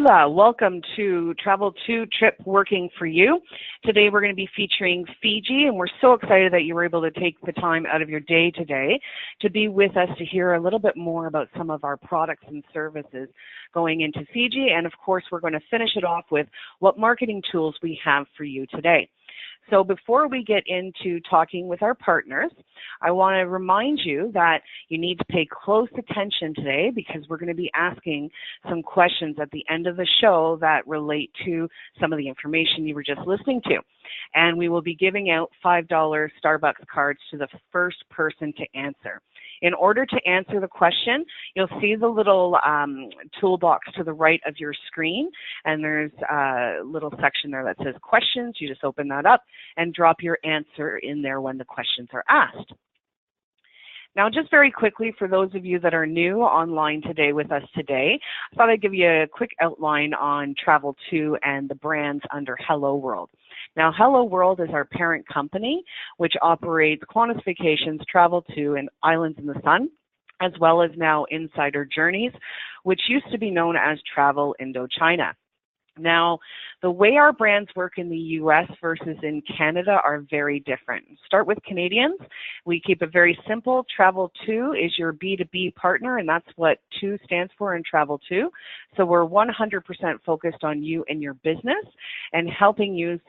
Welcome to Travel2 Trip Working for You. Today we're going to be featuring Fiji, and we're so excited that you were able to take the time out of your day today to be with us to hear a little bit more about some of our products and services going into Fiji. And of course, we're going to finish it off with what marketing tools we have for you today. So before we get into talking with our partners, I want to remind you that you need to pay close attention today because we're going to be asking some questions at the end of the show that relate to some of the information you were just listening to. And we will be giving out $5 Starbucks cards to the first person to answer. In order to answer the question, you'll see the little toolbox to the right of your screen, and there's a little section there that says questions. You just open that up and drop your answer in there when the questions are asked. Now, just very quickly, for those of you that are new online today with us today, I thought I'd give you a quick outline on Travel2 and the brands under Hello World. Now, Hello World is our parent company, which operates Qantas Vacations, Travel2, and Islands in the Sun, as well as now Insider Journeys, which used to be known as Travel Indochina. Now, the way our brands work in the U.S. versus in Canada are very different. Start with Canadians. We keep it very simple. Travel2 is your B2B partner, and that's what 2 stands for in Travel2. So we're 100% focused on you and your business and helping you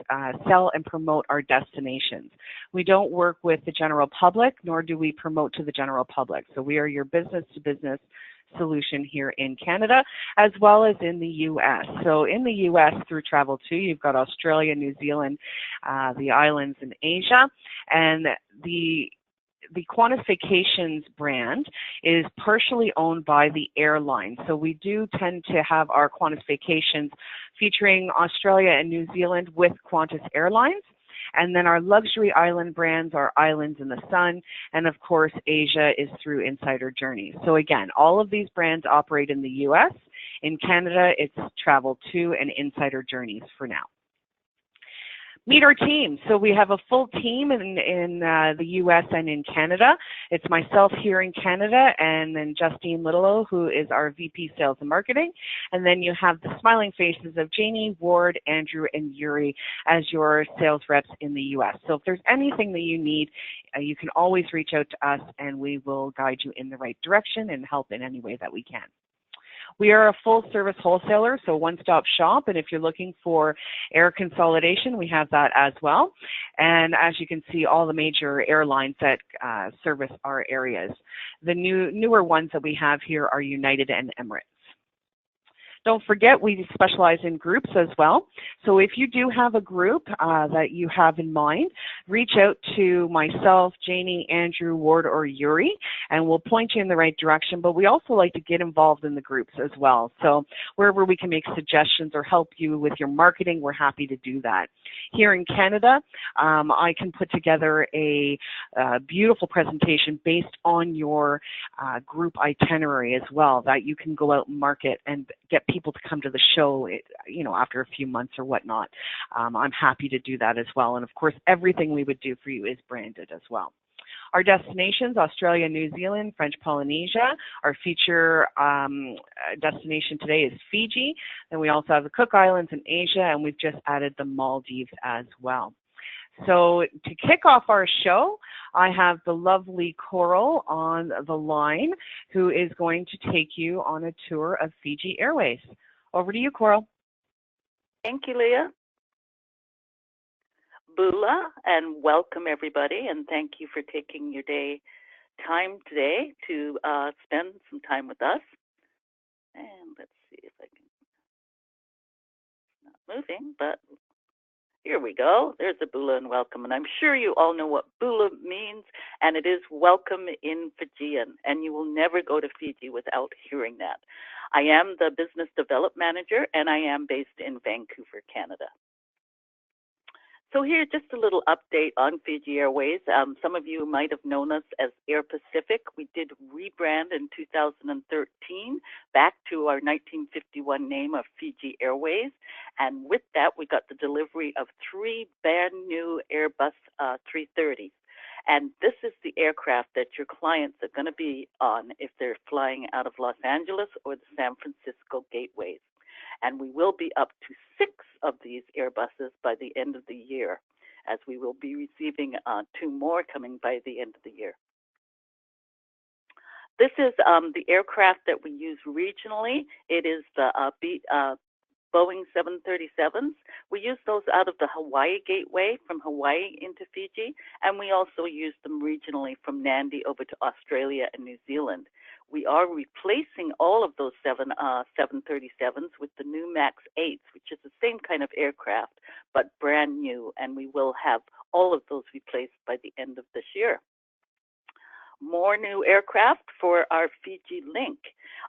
sell and promote our destinations. We don't work with the general public, nor do we promote to the general public. So we are your business-to-business solution here in Canada, as well as in the U.S. So in the U.S. through Travel2, you've got Australia, New Zealand, the islands, and Asia, and the Qantas Vacations brand is partially owned by the airline. So we do tend to have our Qantas Vacations featuring Australia and New Zealand with Qantas Airlines. And then our luxury island brands are Islands in the Sun, and of course, Asia is through Insider Journeys. So again, all of these brands operate in the U.S. In Canada, it's Travel2 and Insider Journeys for now. Meet our team. So we have a full team in the U.S. and in Canada. It's myself here in Canada, and then Justine Littlelow, who is our VP Sales and Marketing. And then you have the smiling faces of Janie, Ward, Andrew, and Yuri as your sales reps in the U.S. So if there's anything that you need, you can always reach out to us, and we will guide you in the right direction and help in any way that we can. We are a full-service wholesaler, so one-stop shop, and if you're looking for air consolidation, we have that as well. And as you can see, all the major airlines that service our areas. The newer ones that we have here are United and Emirates. Don't forget, we specialize in groups as well. So if you do have a group that you have in mind, reach out to myself, Janie, Andrew, Ward, or Yuri, and we'll point you in the right direction. But we also like to get involved in the groups as well. So wherever we can make suggestions or help you with your marketing, we're happy to do that. Here in Canada, I can put together a beautiful presentation based on your group itinerary as well that you can go out and market and get people to come to the show, after a few months or whatnot. I'm happy to do that as well. And of course, everything we would do for you is branded as well. Our destinations, Australia, New Zealand, French Polynesia. Our feature destination today is Fiji. And we also have the Cook Islands in Asia, and we've just added the Maldives as well. So to kick off our show, I have the lovely Coral on the line, who is going to take you on a tour of Fiji Airways. Over to you, Coral. Thank you, Leah. Bula, and welcome everybody, and thank you for taking your time today to spend some time with us. And let's see if I can, it's not moving, but here we go. There's a Bula and welcome. And I'm sure you all know what Bula means, and it is welcome in Fijian. And you will never go to Fiji without hearing that. I am the Business Development Manager, and I am based in Vancouver, Canada. So here's just a little update on Fiji Airways. Some of you might have known us as Air Pacific. We did rebrand in 2013 back to our 1951 name of Fiji Airways. And with that, we got the delivery of 3 brand new Airbus 330s. And this is the aircraft that your clients are going to be on if they're flying out of Los Angeles or the San Francisco gateways. And we will be up to 6 of these Airbuses by the end of the year, as we will be receiving 2 more coming by the end of the year. This is the aircraft that we use regionally. It is the Boeing 737s. We use those out of the Hawaii Gateway from Hawaii into Fiji, and we also use them regionally from Nandi over to Australia and New Zealand. We are replacing all of those 737s with the new MAX 8s, which is the same kind of aircraft, but brand new, and we will have all of those replaced by the end of this year. More new aircraft for our Fiji link.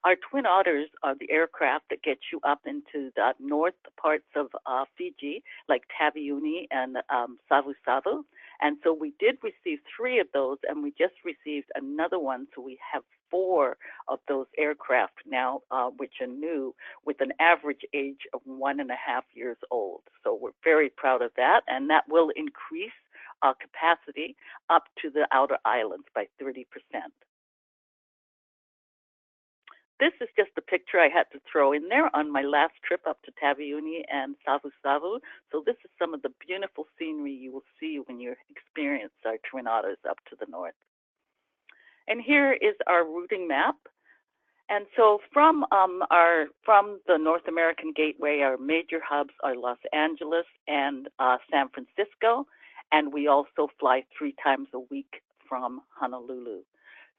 Our Twin Otters are the aircraft that get you up into the north parts of Fiji, like Taveuni and Savu. And so we did receive 3 of those, and we just received another one, so we have 4 of those aircraft now, which are new, with an average age of 1.5 years old. So we're very proud of that, and that will increase capacity up to the outer islands by 30%. This is just a picture I had to throw in there on my last trip up to Taveuni and Savu. So this is some of the beautiful scenery you will see when you experience our Twin Otters up to the north. And here is our routing map. And so from the North American Gateway, our major hubs are Los Angeles and San Francisco, and we also fly 3 times a week from Honolulu.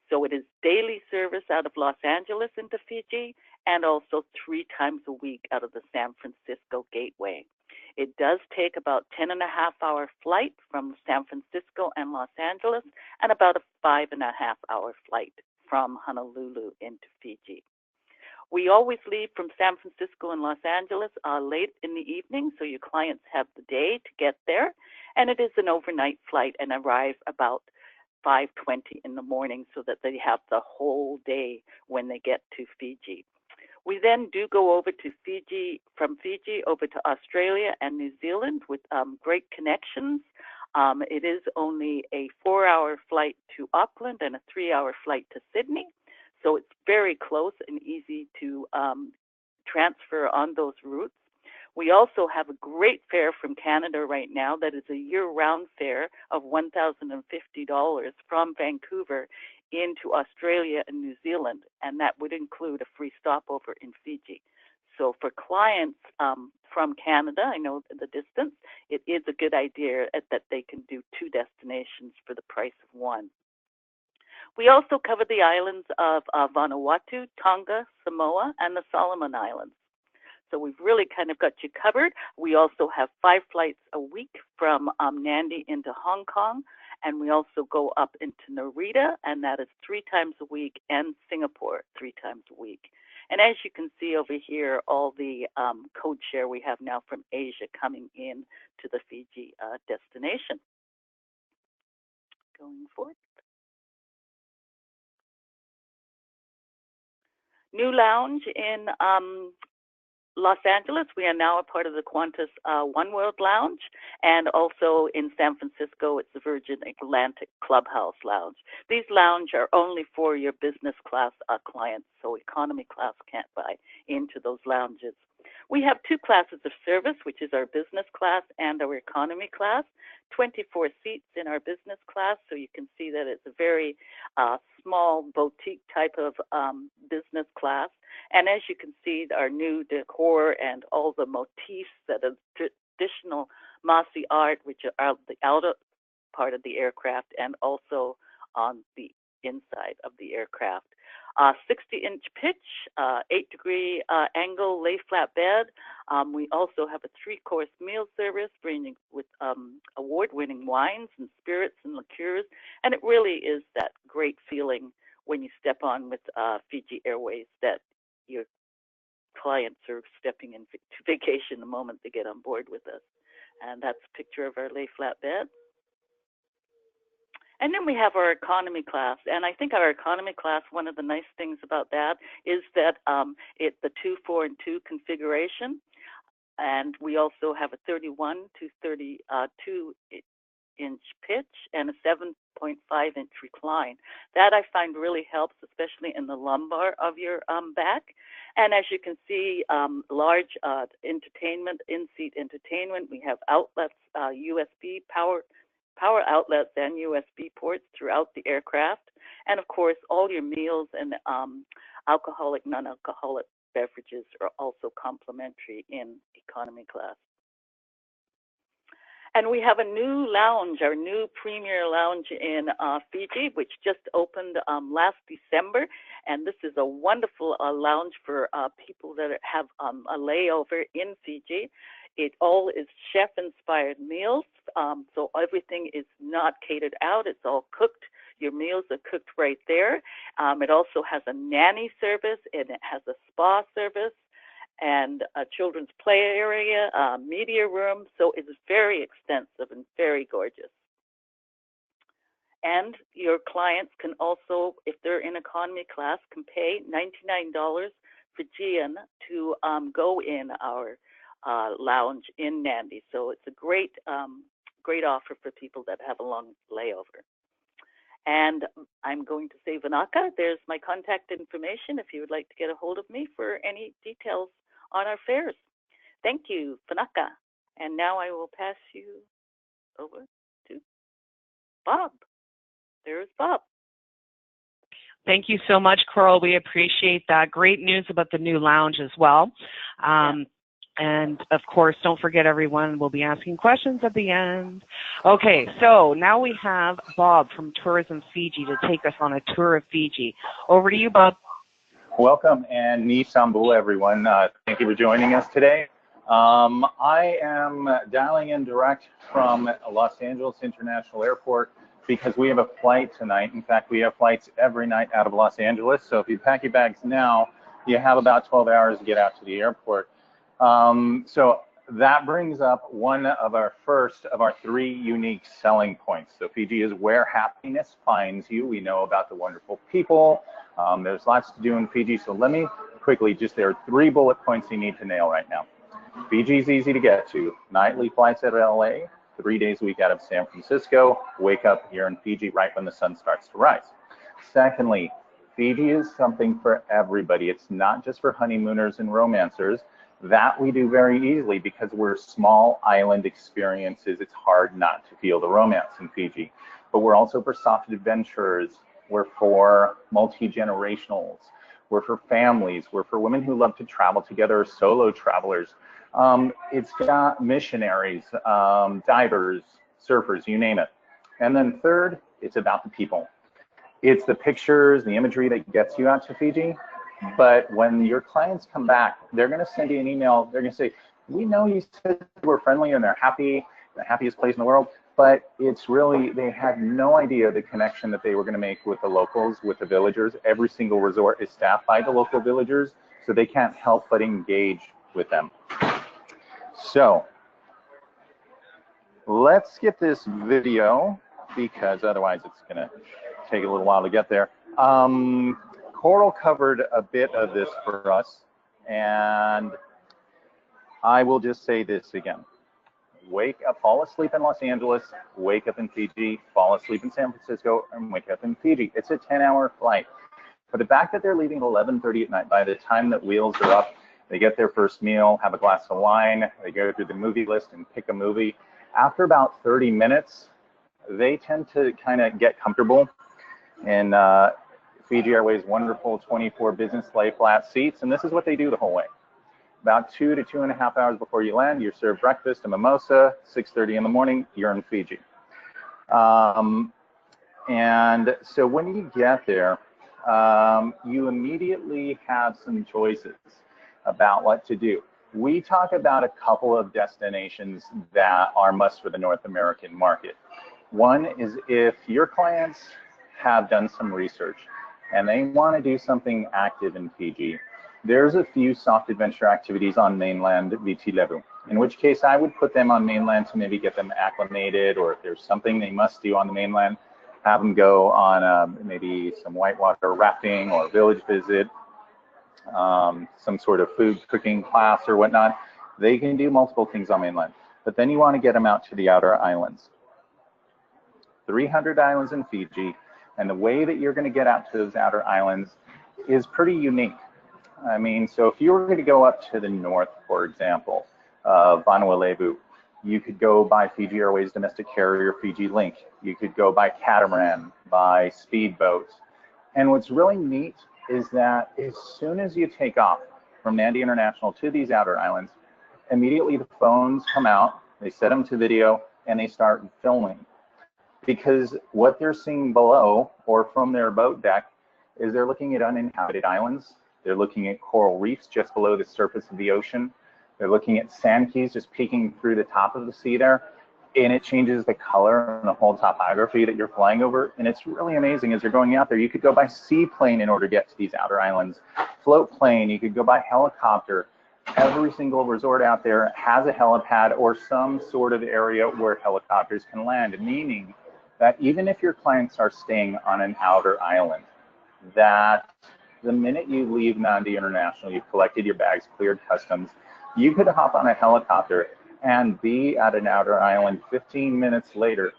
So it is daily service out of Los Angeles into Fiji, and also 3 times a week out of the San Francisco Gateway. It does take about 10.5-hour flight from San Francisco and Los Angeles, and about a 5.5-hour flight from Honolulu into Fiji. We always leave from San Francisco and Los Angeles late in the evening, so your clients have the day to get there. And it is an overnight flight and arrive about 5:20 in the morning so that they have the whole day when they get to Fiji. We then do go over to Fiji, from Fiji over to Australia and New Zealand with great connections. It is only a 4-hour flight to Auckland and a 3-hour flight to Sydney. So it's very close and easy to transfer on those routes. We also have a great fare from Canada right now that is a year-round fare of $1,050 from Vancouver into Australia and New Zealand, and that would include a free stopover in Fiji. So for clients from Canada, I know the distance, it is a good idea that they can do 2 destinations for the price of 1. We also cover the islands of Vanuatu, Tonga, Samoa, and the Solomon Islands. So we've really kind of got you covered. We also have 5 flights a week from Nandi into Hong Kong, and we also go up into Narita, and that is 3 times a week, and Singapore 3 times a week. And as you can see over here, all the code share we have now from Asia coming in to the Fiji destination. Going forward. New lounge in Los Angeles. We are now a part of the Qantas One World Lounge, and also in San Francisco, it's the Virgin Atlantic Clubhouse Lounge. These lounges are only for your business class clients, so economy class can't buy into those lounges. We have 2 classes of service, which is our business class and our economy class. 24 seats in our business class, so you can see that it's a very small boutique type of business class. And as you can see, our new decor and all the motifs that are traditional Masi art, which are the outer part of the aircraft and also on the inside of the aircraft. 60-inch pitch, 8-degree angle lay flat bed. We also have a 3-course meal service ranging with award-winning wines and spirits and liqueurs. And it really is that great feeling when you step on with Fiji Airways that your clients are stepping into vacation the moment they get on board with us. And that's a picture of our lay flat bed. And then we have our economy class, and I think our economy class, one of the nice things about that is that it's the 2, 4, and 2 configuration, and we also have a 31 to 32-inch pitch and a 7.5-inch recline. That I find really helps, especially in the lumbar of your back. And as you can see, large entertainment, in-seat entertainment. We have outlets, USB power outlets and USB ports throughout the aircraft. And of course, all your meals and alcoholic, non-alcoholic beverages are also complimentary in economy class. And we have a new lounge, our new premier lounge in Fiji, which just opened last December. And this is a wonderful lounge for people that have a layover in Fiji. It all is chef-inspired meals, so everything is not catered out. It's all cooked. Your meals are cooked right there. It also has a nanny service, and it has a spa service, and a children's play area, media room. So it's very extensive and very gorgeous. And your clients can also, if they're in economy class, can pay $99 Fijian to go in our lounge in Nandi. So it's a great, great offer for people that have a long layover. And I'm going to say Vanaka. There's my contact information if you would like to get a hold of me for any details on our fares. Thank you, Vanaka. And now I will pass you over to Bob. There's Bob. Thank you so much, Coral. We appreciate that. Great news about the new lounge as well. And of course, don't forget, everyone, we'll be asking questions at the end. Okay, so now we have Bob from Tourism Fiji to take us on a tour of Fiji. Over to you, Bob. Welcome, and Ni Sambu, everyone. Thank you for joining us today. I am dialing in direct from Los Angeles International Airport because we have a flight tonight. In fact, we have flights every night out of Los Angeles. So if you pack your bags now, you have about 12 hours to get out to the airport. So that brings up one of our first of our three unique selling points. So Fiji is where happiness finds you. We know about the wonderful people. There's lots to do in Fiji. So let me quickly, there are 3 bullet points you need to nail right now. Fiji's easy to get to. Nightly flights out of LA, 3 days a week out of San Francisco. Wake up here in Fiji right when the sun starts to rise. Secondly, Fiji is something for everybody. It's not just for honeymooners and romancers. That we do very easily because we're small island experiences. It's hard not to feel the romance in Fiji. But we're also for soft adventurers. We're for multi-generationals. We're for families. We're for women who love to travel together, solo travelers. It's got missionaries, divers, surfers, you name it. And then third, it's about the people. It's the pictures, the imagery that gets you out to Fiji. But when your clients come back, they're going to send you an email. They're going to say, we know you said you were friendly and they're happy, the happiest place in the world. But it's really, they had no idea the connection that they were going to make with the locals, with the villagers. Every single resort is staffed by the local villagers, so they can't help but engage with them. So let's skip this video because otherwise it's going to take a little while to get there. Coral covered a bit of this for us, and I will just say this again. Wake up, fall asleep in Los Angeles, wake up in Fiji, fall asleep in San Francisco, and wake up in Fiji. It's a 10-hour flight. For the fact that they're leaving at 11:30 at night, by the time that wheels are up, they get their first meal, have a glass of wine, they go through the movie list and pick a movie. After about 30 minutes, they tend to kind of get comfortable in Fiji Airways' wonderful 24 business lay flat seats, and this is what they do the whole way. About 2 to 2.5 hours before you land, you're served breakfast, a mimosa, 6:30 in the morning, you're in Fiji. And so when you get there, you immediately have some choices about what to do. We talk about a couple of destinations that are must for the North American market. One is if your clients have done some research and they want to do something active in Fiji, there's a few soft adventure activities on mainland Viti Levu, in which case I would put them on mainland to maybe get them acclimated, or if there's something they must do on the mainland, have them go on maybe some whitewater rafting or village visit, some sort of food cooking class or whatnot. They can do multiple things on mainland, but then you want to get them out to the outer islands. 300 islands in Fiji, and the way that you're going to get out to those outer islands is pretty unique. I mean, so if you were going to go up to the north, for example, Vanuatu, you could go by Fiji Airways domestic carrier Fiji Link. You could go by catamaran, by speedboat. And what's really neat is that as soon as you take off from Nandi International to these outer islands, immediately the phones come out, they set them to video, and they start filming. Because what they're seeing below or from their boat deck is they're looking at uninhabited islands. They're looking at coral reefs just below the surface of the ocean. They're looking at sand keys just peeking through the top of the sea there. And it changes the color and the whole topography that you're flying over. And it's really amazing as you're going out there. You could go by seaplane in order to get to these outer islands. Float plane, you could go by helicopter. Every single resort out there has a helipad or some sort of area where helicopters can land, meaning that even if your clients are staying on an outer island, that the minute you leave Nandi International, you've collected your bags, cleared customs, you could hop on a helicopter and be at an outer island 15 minutes later.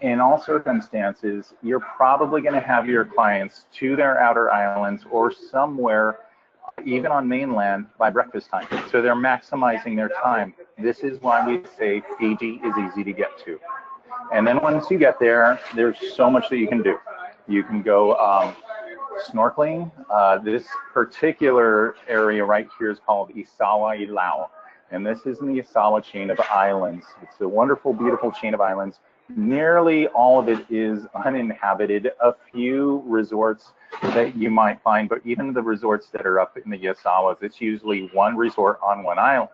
In all circumstances, you're probably going to have your clients to their outer islands or somewhere, even on mainland, by breakfast time. So they're maximizing their time. This is why we say Fiji is easy to get to. And then once you get there, there's so much that you can do. You can go snorkeling. This particular area right here is called Isawa Ilau. And this is in the Isawa chain of islands. It's a wonderful, beautiful chain of islands. Nearly all of it is uninhabited. A few resorts that you might find, but even the resorts that are up in the Isawas, it's usually one resort on one island.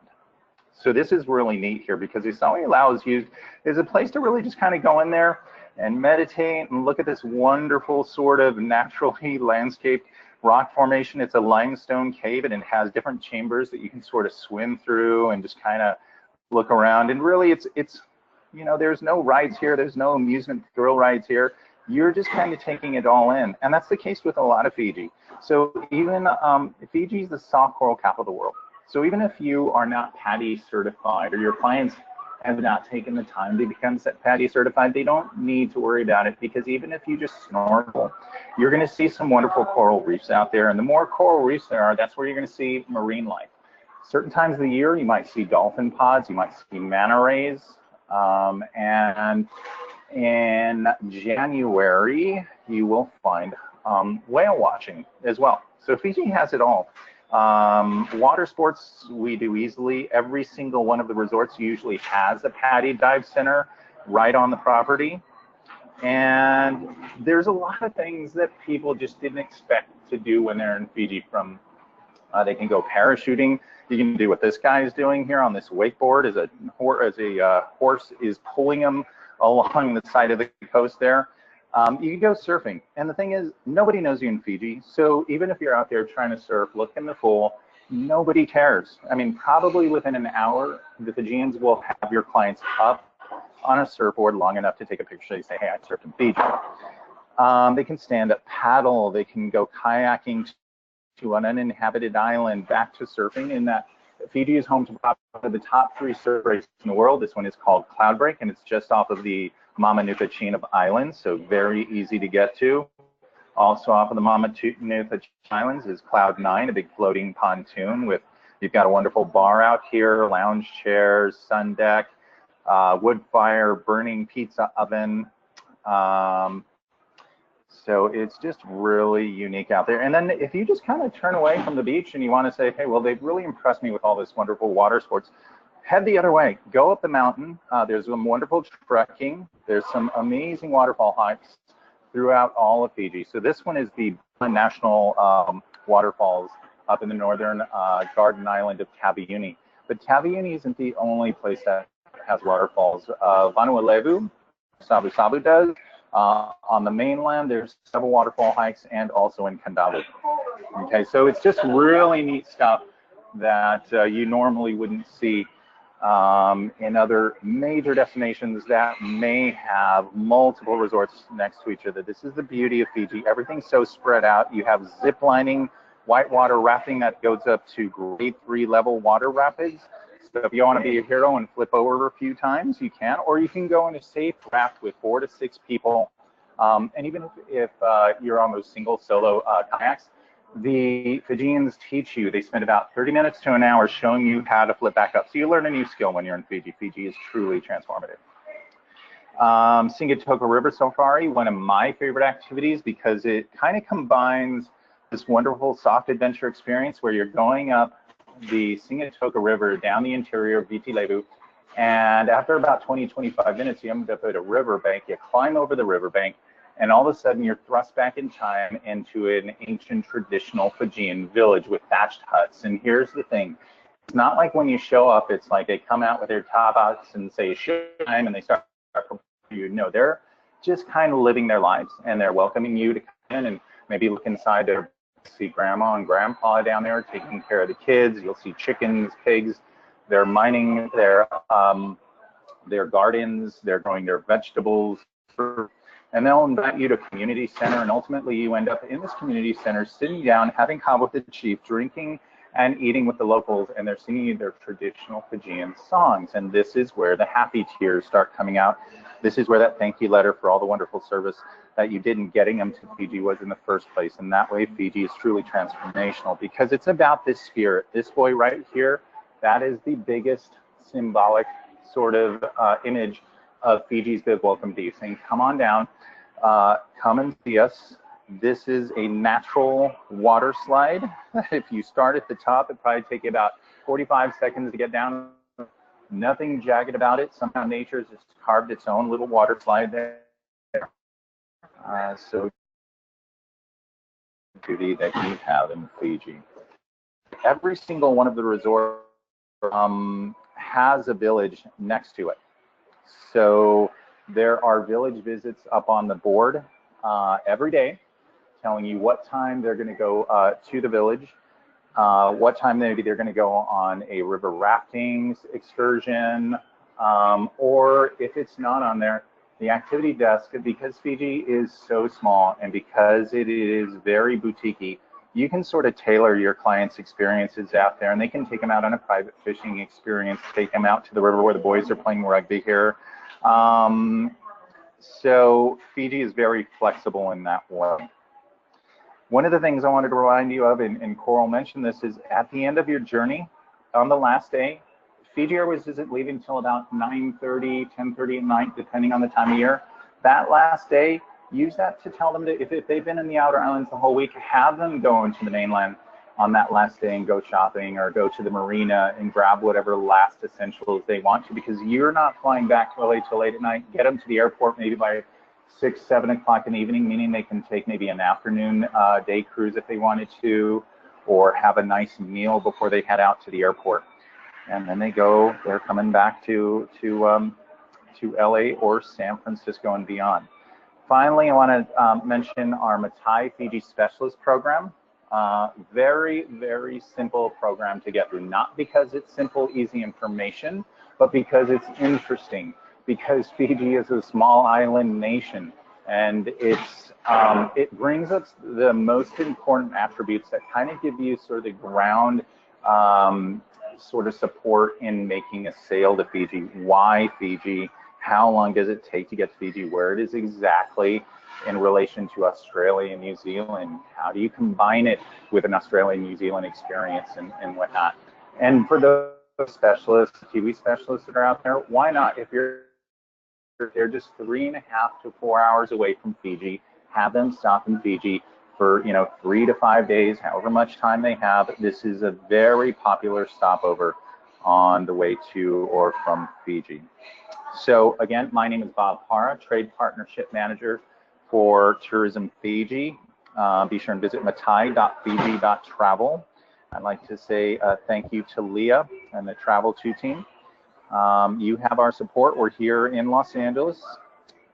So this is really neat here because Isawa Ilau is used as a place to really just kind of go in there and meditate and look at this wonderful sort of naturally landscaped rock formation. It's a limestone cave and it has different chambers that you can sort of swim through and just kind of look around. And really it's you know, there's no rides here, there's no amusement thrill rides here. You're just kind of taking it all in. And that's the case with a lot of Fiji. So even Fiji is the soft coral capital of the world. So even if you are not PADI certified or your clients have not taken the time to become PADI certified, they don't need to worry about it because even if you just snorkel, you're going to see some wonderful coral reefs out there. And the more coral reefs there are, that's where you're going to see marine life. Certain times of the year, you might see dolphin pods, you might see manta rays, and in January, you will find whale watching as well. So Fiji has it all. Water sports we do easily. Every single one of the resorts usually has a PADI dive center right on the property. And there's a lot of things that people just didn't expect to do when they're in Fiji. From they can go parachuting. You can do what this guy is doing here on this wakeboard as a horse is pulling him along the side of the coast there. You can go surfing. And the thing is, nobody knows you in Fiji. So even if you're out there trying to surf, look in the pool, nobody cares. I mean, probably within an hour, the Fijians will have your clients up on a surfboard long enough to take a picture. They say, hey, I surfed in Fiji. They can stand up paddle. They can go kayaking to an uninhabited island, back to surfing. In that, Fiji is home to probably the top 3 surf breaks in the world. This one is called Cloud Break, and it's just off of the Mamanuca chain of islands, so very easy to get to. Also off of the Mamanuca Islands is Cloud 9, a big floating pontoon with, you've got a wonderful bar out here, lounge chairs, sun deck, wood fire, burning pizza oven. So it's just really unique out there. And then if you just kind of turn away from the beach and you want to say, hey, well, they've really impressed me with all this wonderful water sports, head the other way. Go up the mountain. There's some wonderful trekking. There's some amazing waterfall hikes throughout all of Fiji. So this one is the National Waterfalls up in the northern Garden Island of Taveuni. But Taveuni isn't the only place that has waterfalls. Vanuatu, Sabu Sabu does. On the mainland, there's several waterfall hikes, and also in Kandalu. Okay, so it's just really neat stuff that you normally wouldn't see in other major destinations that may have multiple resorts next to each other. This is the beauty of Fiji. Everything's so spread out. You have zip lining, whitewater rafting that goes up to grade 3 level water rapids. So if you want to be a hero and flip over a few times, you can, or you can go in a safe raft with 4 to 6 people. And even if you're on those single solo kayaks, the Fijians teach you. They spend about 30 minutes to an hour showing you how to flip back up. So you learn a new skill when you're in Fiji. Fiji is truly transformative. Singatoka River Safari, one of my favorite activities because it kind of combines this wonderful soft adventure experience where you're going up the Singatoka River down the interior of Viti Levu, and after about 20-25 minutes you end up at a riverbank. You climb over the riverbank, and all of a sudden you're thrust back in time into an ancient traditional Fijian village with thatched huts. And here's the thing, it's not like when you show up it's like they come out with their tapas and say showtime and they start. You know, they're just kind of living their lives, and they're welcoming you to come in and maybe look inside to see grandma and grandpa down there taking care of the kids. You'll see chickens, pigs. They're mining their gardens. They're growing their vegetables, and they'll invite you to a community center. And ultimately, you end up in this community center, sitting down, having kava with the chief, drinking and eating with the locals, and they're singing their traditional Fijian songs. And this is where the happy tears start coming out. This is where that thank you letter for all the wonderful service that you did in getting them to Fiji was in the first place. And that way, Fiji is truly transformational because it's about this spirit. This boy right here, that is the biggest symbolic sort of image of Fiji's big welcome to you, saying, come on down, come and see us. This is a natural water slide. If you start at the top, it'd probably take you about 45 seconds to get down. Nothing jagged about it. Somehow nature has just carved its own little water slide there. So beauty that you have in Fiji. Every single one of the resorts has a village next to it. So there are village visits up on the board every day, telling you what time they're going to go to the village, what time maybe they're going to go on a river rafting excursion, or if it's not on there, the activity desk, because Fiji is so small and because it is very boutique-y, you can sort of tailor your clients' experiences out there, and they can take them out on a private fishing experience, take them out to the river where the boys are playing rugby here. So Fiji is very flexible in that way. One of the things I wanted to remind you of, and Coral mentioned this, is at the end of your journey, on the last day, Fiji Airways isn't leaving until about 9:30, 10:30 at night, depending on the time of year. That last day, use that to tell them that if they've been in the outer islands the whole week, have them go into the mainland on that last day and go shopping or go to the marina and grab whatever last essentials they want to, because you're not flying back to LA till late at night. Get them to the airport maybe by 6, 7 o'clock in the evening, meaning they can take maybe an afternoon day cruise if they wanted to, or have a nice meal before they head out to the airport. And then they're coming back to LA or San Francisco and beyond. Finally, I want to mention our Matai Fiji Specialist Program. Very, very simple program to get through, not because it's simple, easy information, but because it's interesting, because Fiji is a small island nation, and it brings us the most important attributes that kind of give you sort of the ground sort of support in making a sail to Fiji. Why Fiji? How long does it take to get to Fiji? Where it is exactly in relation to Australia and New Zealand? How do you combine it with an Australia and New Zealand experience and whatnot? And for those specialists, Kiwi specialists that are out there, why not? If they're just 3.5 to 4 hours away from Fiji, have them stop in Fiji for 3 to 5 days, however much time they have. This is a very popular stopover on the way to or from Fiji. So again, my name is Bob Para, Trade Partnership Manager for Tourism Fiji. Be sure and visit matai.fiji.travel. I'd like to say thank you to Leia and the Travel2 team. You have our support. We're here in Los Angeles.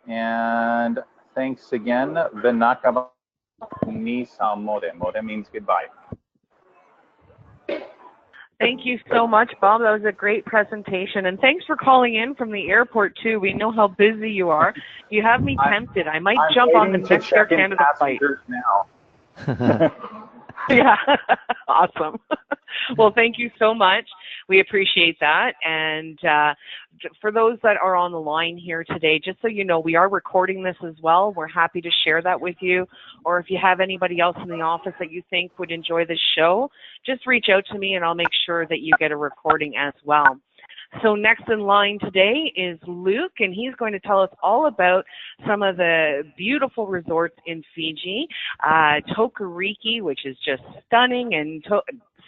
And thanks again. Vinaka ni sa mode. Mode means goodbye. Thank you so much, Bob. That was a great presentation. And thanks for calling in from the airport, too. We know how busy you are. You have me tempted. I might jump on the next Air Canada flight. Now. Yeah, awesome. Well, thank you so much. We appreciate that. And for those that are on the line here today, just so you know, we are recording this as well. We're happy to share that with you. Or if you have anybody else in the office that you think would enjoy this show, just reach out to me and I'll make sure that you get a recording as well. So next in line today is Luke, and he's going to tell us all about some of the beautiful resorts in Fiji. Tokoriki, which is just stunning, and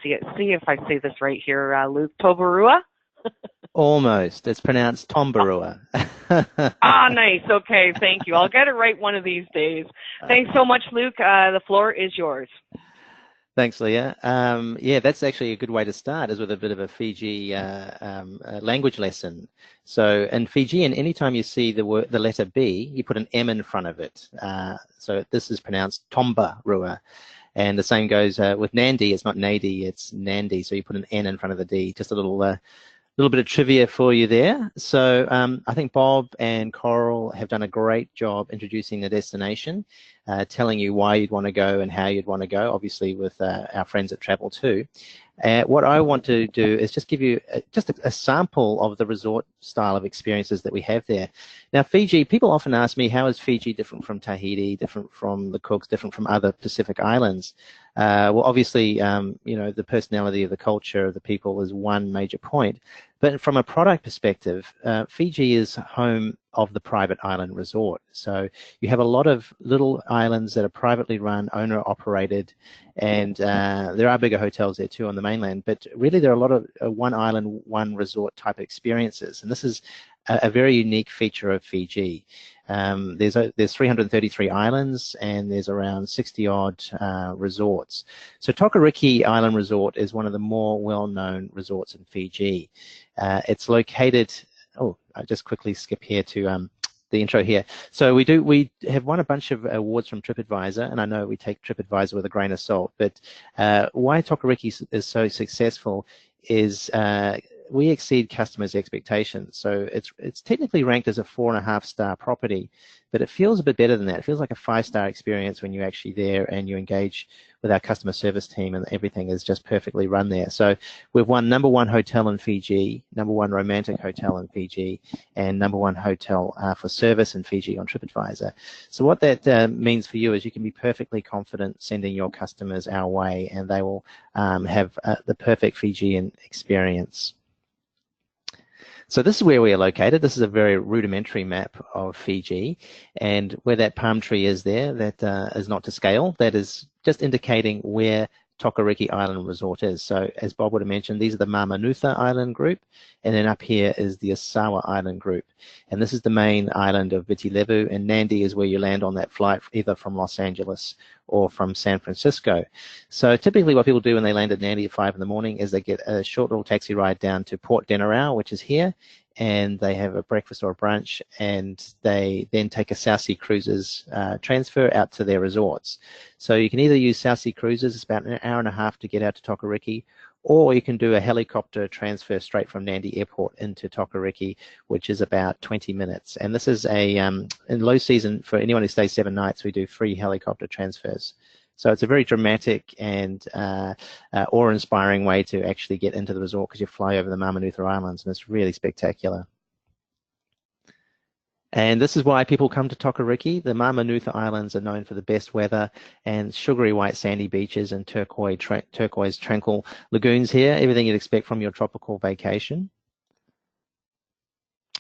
see if I say this right here, Luke. Toberau? Almost. It's pronounced Toberau. Ah, nice. Okay, thank you. I'll get it right one of these days. Thanks so much, Luke. The floor is yours. Thanks, Leah. Yeah, that's actually a good way to start, is with a bit of a Fiji language lesson. So in Fijian, anytime you see the letter B, you put an M in front of it. So this is pronounced Toberau. And the same goes with Nandi. It's not Nadi, it's Nandi. So you put an N in front of the D. Just a little bit of trivia for you there. So I think Bob and Coral have done a great job introducing the destination, telling you why you'd want to go and how you'd want to go, obviously with our friends at Travel2. What I want to do is just give you just a sample of the resort style of experiences that we have there. Now, Fiji, people often ask me, how is Fiji different from Tahiti, different from the Cooks, different from other Pacific islands? Well, obviously, you know, the personality of the culture of the people is one major point. But from a product perspective, Fiji is home of the private island resort. So you have a lot of little islands that are privately run, owner-operated, and there are bigger hotels there too on the mainland. But really, there are a lot of one island, one resort type experiences. And this is a very unique feature of Fiji. There's 333 islands, and there's around 60-odd resorts. So Tokoriki Island Resort is one of the more well-known resorts in Fiji. It's located, oh, I just quickly skip here to the intro here. So we have won a bunch of awards from TripAdvisor, and I know we take TripAdvisor with a grain of salt, but why Tokoriki is so successful is we exceed customers' expectations. So it's technically ranked as a 4.5-star property, but it feels a bit better than that. It feels like a 5-star experience when you're actually there and you engage with our customer service team, and everything is just perfectly run there. So we've won #1 hotel in Fiji, #1 romantic hotel in Fiji, and #1 hotel for service in Fiji on TripAdvisor. So what that means for you is you can be perfectly confident sending your customers our way, and they will have the perfect Fijian experience. So this is where we are located. This is a very rudimentary map of Fiji, and where that palm tree is there, that is not to scale. That is just indicating where Tokoriki Island Resort is. So as Bob would have mentioned, these are the Mamanutha Island group, and then up here is the Asawa Island group. And this is the main island of Viti Levu, and Nandi is where you land on that flight, either from Los Angeles or from San Francisco. So typically what people do when they land at Nandi at 5 in the morning is they get a short little taxi ride down to Port Denarau, which is here, and they have a breakfast or a brunch, and they then take a South Sea Cruises transfer out to their resorts. So you can either use South Sea Cruises, it's about an hour and a half to get out to Tokoriki, or you can do a helicopter transfer straight from Nandi Airport into Tokoriki, which is about 20 minutes. And this is a, in low season, for anyone who stays 7 nights, we do free helicopter transfers. So it's a very dramatic and awe-inspiring way to actually get into the resort, because you fly over the Mamanutha Islands, and it's really spectacular. And this is why people come to Tokoriki. The Mamanutha Islands are known for the best weather and sugary white sandy beaches and turquoise tranquil lagoons here, everything you'd expect from your tropical vacation.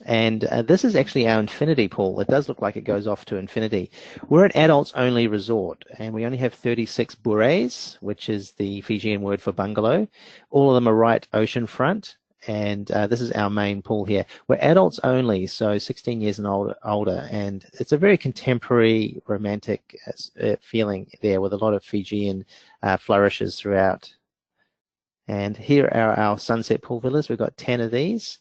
And this is actually our infinity pool. It does look like it goes off to infinity. We're an adults-only resort, and we only have 36 bures, which is the Fijian word for bungalow. All of them are right oceanfront. And this is our main pool here. We're adults only, so 16 years and older, and it's a very contemporary, romantic feeling there, with a lot of Fijian flourishes throughout. And here are our sunset pool villas. We've got 10 of these.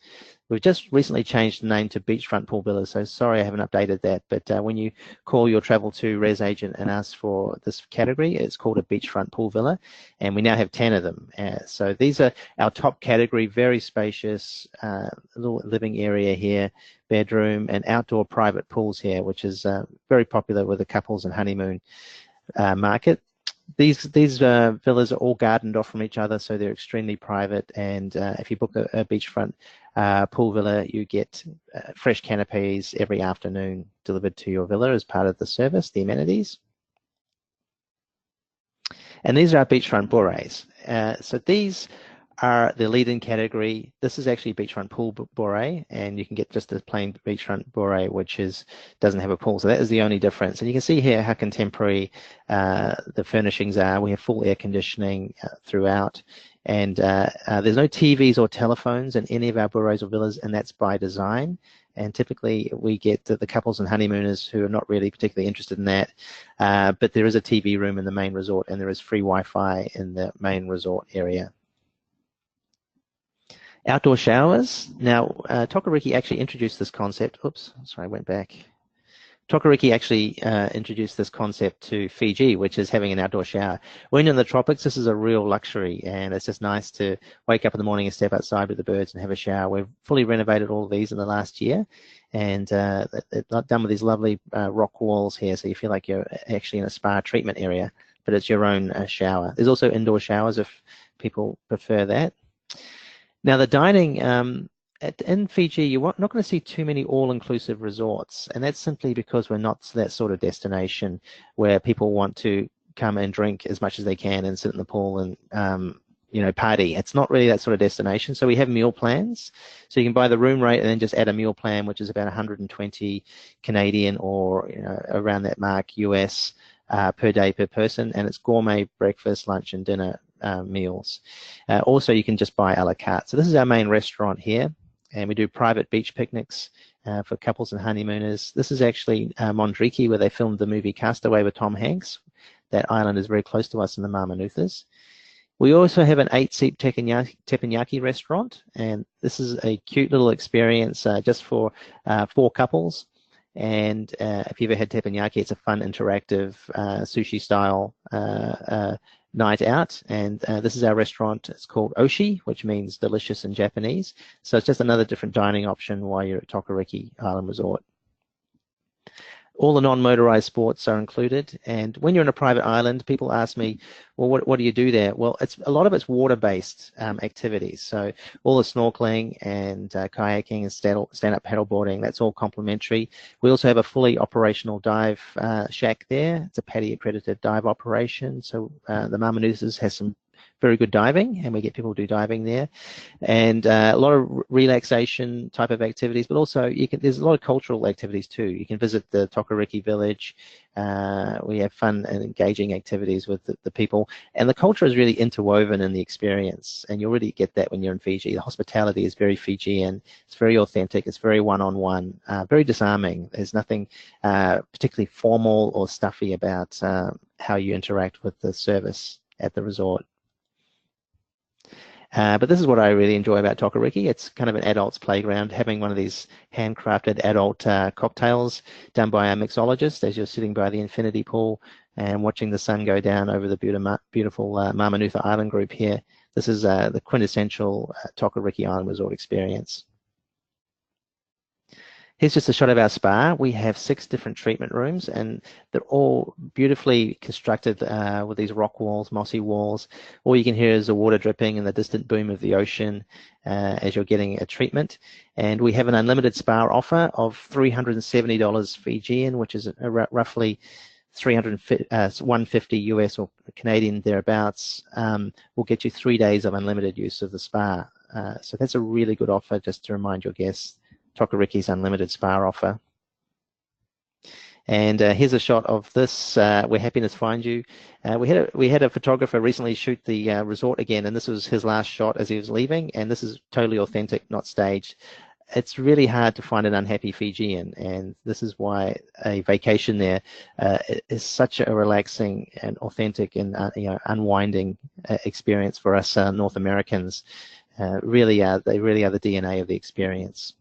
We've just recently changed the name to beachfront pool villas, so sorry I haven't updated that, but when you call your Travel2 res agent and ask for this category, it's called a beachfront pool villa, and we now have 10 of them. So these are our top category, very spacious, little living area here, bedroom, and outdoor private pools here, which is very popular with the couples and honeymoon market. These villas are all gardened off from each other, so they're extremely private. And if you book a beachfront pool villa, you get fresh canopies every afternoon delivered to your villa as part of the service, the amenities. And these are our beachfront borees. So these are the lead-in category. This is actually a beachfront pool boree, and you can get just a plain beachfront boree, which doesn't have a pool. So that is the only difference. And you can see here how contemporary the furnishings are. We have full air conditioning throughout, and there's no TVs or telephones in any of our borees or villas, and that's by design. And typically we get the couples and honeymooners who are not really particularly interested in that, but there is a TV room in the main resort, and there is free Wi-Fi in the main resort area. Outdoor showers. Now, Tokoriki actually introduced this concept. Oops, sorry, I went back. Tokoriki actually introduced this concept to Fiji, which is having an outdoor shower. When you're in the tropics, this is a real luxury, and it's just nice to wake up in the morning and step outside with the birds and have a shower. We've fully renovated all of these in the last year, and they're done with these lovely rock walls here, so you feel like you're actually in a spa treatment area, but it's your own shower. There's also indoor showers if people prefer that. Now, the dining in Fiji, you're not going to see too many all-inclusive resorts, and that's simply because we're not that sort of destination where people want to come and drink as much as they can and sit in the pool and party. It's not really that sort of destination. So we have meal plans. So you can buy the room rate and then just add a meal plan, which is about 120 Canadian or around that mark US per day per person, and it's gourmet breakfast, lunch, and dinner meals. Also, you can just buy a la carte. So this is our main restaurant here, and we do private beach picnics for couples and honeymooners. This is actually Mondriki, where they filmed the movie Castaway with Tom Hanks. That island is very close to us in the Marmanuthas. We also have an 8-seat teppanyaki restaurant, and this is a cute little experience just for 4 couples. And if you've ever had teppanyaki, it's a fun, interactive sushi-style night out. And this is our restaurant. It's called Oshi, which means delicious in Japanese. So it's just another different dining option while you're at Tokoriki Island Resort. All the non-motorized sports are included, and when you're in a private island, people ask me, well, what do you do there? Well, a lot of it's water-based activities, so all the snorkeling and kayaking and stand-up paddleboarding, that's all complimentary. We also have a fully operational dive shack there. It's a PADI-accredited dive operation, so the Marmanuthas has some very good diving, and we get people to do diving there, and a lot of relaxation type of activities, but also there's a lot of cultural activities too. You can visit the Tokoriki village. We have fun and engaging activities with the people, and the culture is really interwoven in the experience, and you'll really get that when you're in Fiji. The hospitality is very Fijian. It's very authentic. It's very one-on-one, very disarming. There's nothing particularly formal or stuffy about how you interact with the service at the resort. But this is what I really enjoy about Tokoriki. It's kind of an adult's playground, having one of these handcrafted adult cocktails done by a mixologist as you're sitting by the infinity pool and watching the sun go down over the beautiful Marmanutha Island group here. This is the quintessential Tokoriki Island Resort experience. Here's just a shot of our spa. We have 6 different treatment rooms, and they're all beautifully constructed with these rock walls, mossy walls. All you can hear is the water dripping and the distant boom of the ocean as you're getting a treatment. And we have an unlimited spa offer of $370 Fijian, which is roughly 150 US or Canadian thereabouts. Will get you 3 days of unlimited use of the spa. So that's a really good offer, just to remind your guests. Tokoriki's unlimited spa offer. And here's a shot of this, Where Happiness Finds You. We had a photographer recently shoot the resort again, and this was his last shot as he was leaving, and this is totally authentic, not staged. It's really hard to find an unhappy Fijian, and this is why a vacation there is such a relaxing and authentic and unwinding experience for us North Americans. They really are the DNA of the experience.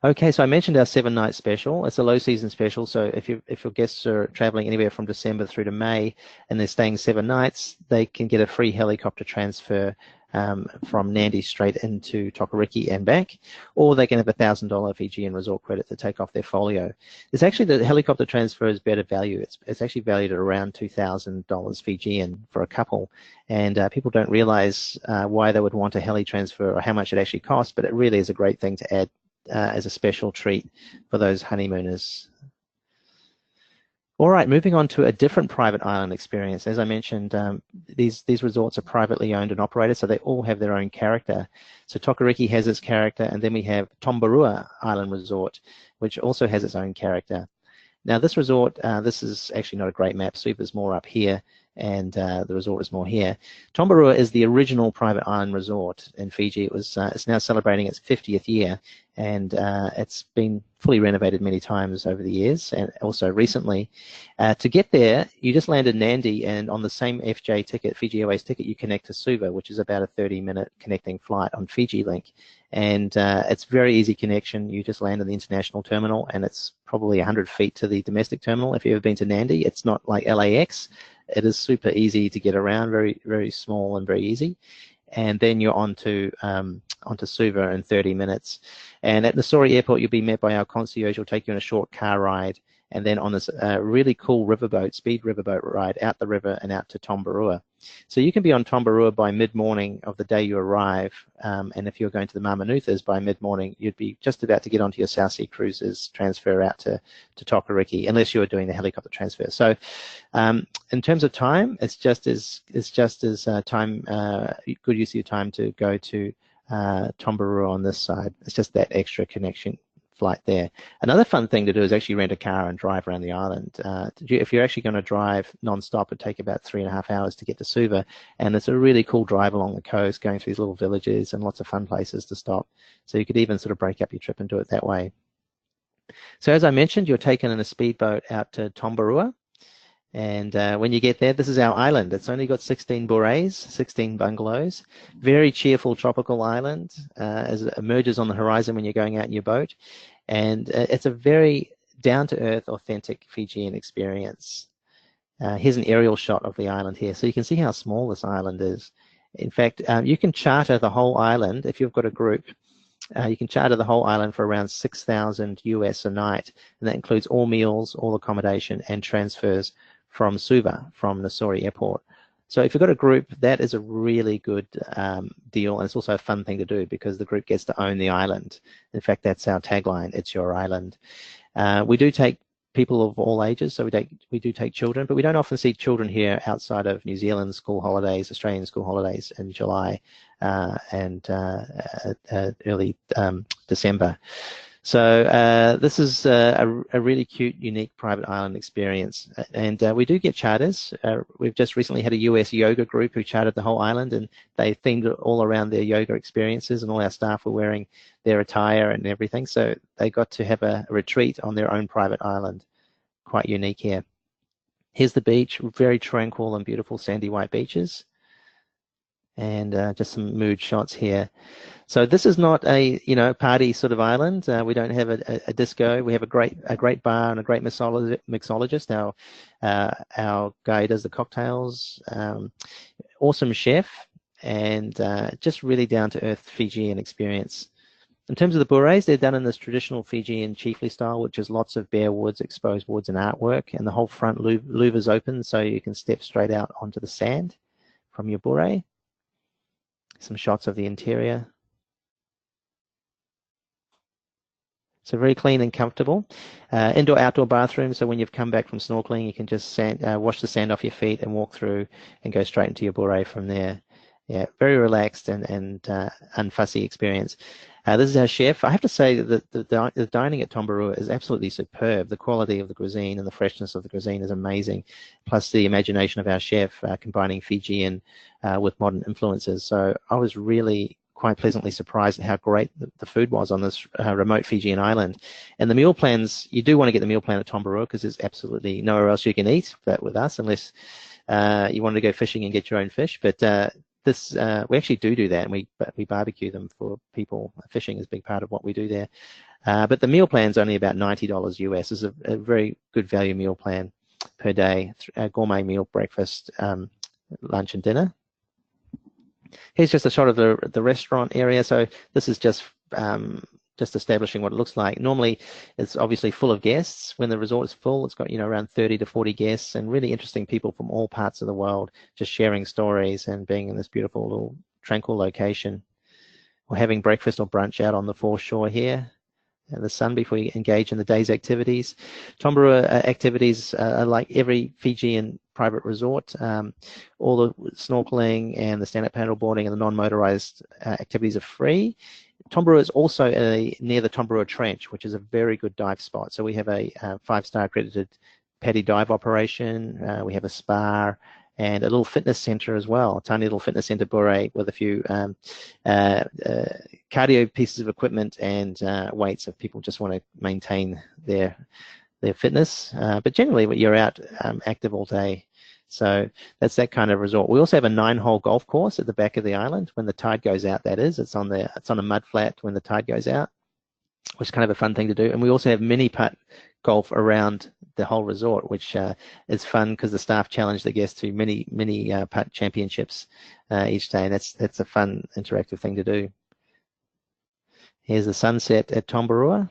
Okay, so I mentioned our 7-night special. It's a low season special, so if your guests are traveling anywhere from December through to May and they're staying 7 nights, they can get a free helicopter transfer from Nandi straight into Tokoriki and back, or they can have a $1,000 Fijian resort credit to take off their folio. It's actually, the helicopter transfer is better value. It's actually valued at around $2,000 Fijian for a couple, and people don't realize why they would want a heli transfer or how much it actually costs, but it really is a great thing to add as a special treat for those honeymooners. All right, moving on to a different private island experience. As I mentioned, these resorts are privately owned and operated, so they all have their own character. So Tokoriki has its character, and then we have Toberau Island Resort, which also has its own character. Now this resort, this is actually not a great map. Suva's more up here, and the resort is more here. Toberau is the original private island resort in Fiji. It's now celebrating its 50th year, and it's been fully renovated many times over the years, and also recently. To get there, you just land in Nandi, and on the same FJ ticket, Fiji Airways ticket, you connect to Suva, which is about a 30-minute connecting flight on Fiji Link. And it's very easy connection. You just land in the international terminal, and it's probably 100 feet to the domestic terminal. If you've ever been to Nandi, it's not like LAX. It is super easy to get around, very, very small and very easy. And then you're onto Suva in 30 minutes. And at Nassori Airport, you'll be met by our concierge. Who'll take you on a short car ride, and then on this really cool riverboat, speed riverboat ride out the river and out to Toberau. So you can be on Toberau by mid-morning of the day you arrive, and if you're going to the Mamanuthas by mid-morning, you'd be just about to get onto your South Sea Cruises transfer out to Tokoriki, unless you're doing the helicopter transfer. So in terms of time, it's just as time good use of your time to go to Toberau on this side. It's just that extra connection flight there. Another fun thing to do is actually rent a car and drive around the island. If you're actually going to drive non-stop, it'd take about 3.5 hours to get to Suva, and it's a really cool drive along the coast, going through these little villages and lots of fun places to stop. So you could even sort of break up your trip and do it that way. So as I mentioned, you're taken in a speedboat out to Toberau, and when you get there, this is our island. It's only got 16 bourais, 16 bungalows. Very cheerful tropical island as it emerges on the horizon when you're going out in your boat. And it's a very down-to-earth, authentic Fijian experience. Here's an aerial shot of the island here. So you can see how small this island is. In fact, you can charter the whole island if you've got a group. You can charter the whole island for around $6,000 US a night, and that includes all meals, all accommodation, and transfers from Suva, from Nassori Airport. So if you've got a group, that is a really good deal, and it's also a fun thing to do because the group gets to own the island. In fact, that's our tagline, it's your island. We do take people of all ages, so we do take children, but we don't often see children here outside of New Zealand school holidays, Australian school holidays in July and early December. So this is a really cute, unique private island experience. And we do get charters. We've just recently had a US yoga group who chartered the whole island, and they themed it all around their yoga experiences, and all our staff were wearing their attire and everything. So they got to have a retreat on their own private island. Quite unique here. Here's the beach, very tranquil and beautiful sandy white beaches. And just some mood shots here. So this is not a party sort of island. We don't have a disco. We have a great bar and a great mixologist. Our guy does the cocktails. Awesome chef, and just really down to earth Fijian experience. In terms of the bourais, they're done in this traditional Fijian chiefly style, which is lots of bare woods, exposed woods, and artwork. And the whole front louver is open, so you can step straight out onto the sand from your bourais. Some shots of the interior. So very clean and comfortable. Indoor-outdoor bathroom, so when you've come back from snorkeling, you can just wash the sand off your feet and walk through and go straight into your bourais from there. Yeah, very relaxed and unfussy experience. This is our chef. I have to say that the dining at Toberau is absolutely superb. The quality of the cuisine and the freshness of the cuisine is amazing, plus the imagination of our chef combining Fijian with modern influences. So I was really quite pleasantly surprised at how great the food was on this remote Fijian island. And the meal plans, you do want to get the meal plan at Toberau because there's absolutely nowhere else you can eat that with us unless you want to go fishing and get your own fish. But we actually do that, and we barbecue them for people. Fishing is a big part of what we do there. But the meal plan's only about $90 US. It's a very good value meal plan per day, a gourmet meal, breakfast, lunch and dinner. Here's just a shot of the restaurant area. So this is just establishing what it looks like. Normally, it's obviously full of guests. When the resort is full, it's got around 30 to 40 guests and really interesting people from all parts of the world, just sharing stories and being in this beautiful little tranquil location. We're having breakfast or brunch out on the foreshore here in the sun before you engage in the day's activities. Toberau activities are like every Fijian private resort. All the snorkeling and the stand-up paddleboarding and the non-motorized activities are free. Toberau is also near the Toberau Trench, which is a very good dive spot. So we have a 5-star accredited PADI dive operation. We have a spa and a little fitness center as well, a tiny little fitness center with a few cardio pieces of equipment and weights if people just want to maintain their fitness. But generally, you're out active all day. So that's that kind of resort. We also have a 9-hole golf course at the back of the island when the tide goes out, that is. It's on a mud flat when the tide goes out, which is kind of a fun thing to do. And we also have mini putt golf around the whole resort, which is fun because the staff challenge the guests to mini putt championships each day. And that's a fun interactive thing to do. Here's the sunset at Toberau.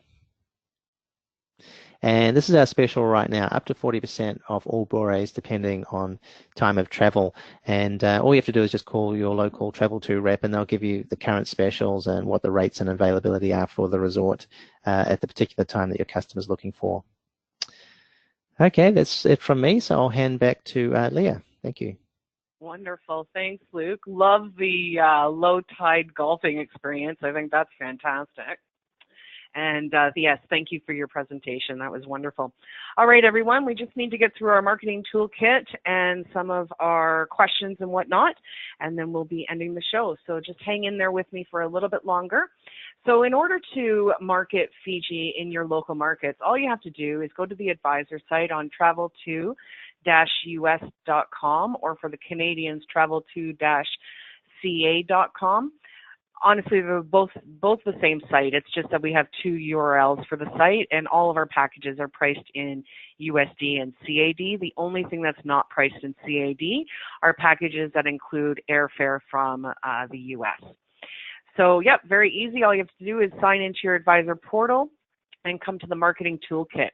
And this is our special right now, up to 40% off all bores depending on time of travel. And all you have to do is just call your local Travel2 rep and they'll give you the current specials and what the rates and availability are for the resort at the particular time that your customer's looking for. Okay, that's it from me. So I'll hand back to Leia. Thank you. Wonderful. Thanks, Luke. Love the low tide golfing experience. I think that's fantastic. And yes, thank you for your presentation. That was wonderful. All right, everyone, we just need to get through our marketing toolkit and some of our questions and whatnot, and then we'll be ending the show. So just hang in there with me for a little bit longer. So in order to market Fiji in your local markets, all you have to do is go to the advisor site on travel2-us.com, or for the Canadians, travel2-ca.com. Honestly, they're both the same site. It's just that we have 2 URLs for the site, and all of our packages are priced in USD and CAD. The only thing that's not priced in CAD are packages that include airfare from the US. So, yep, very easy. All you have to do is sign into your advisor portal and come to the marketing toolkit.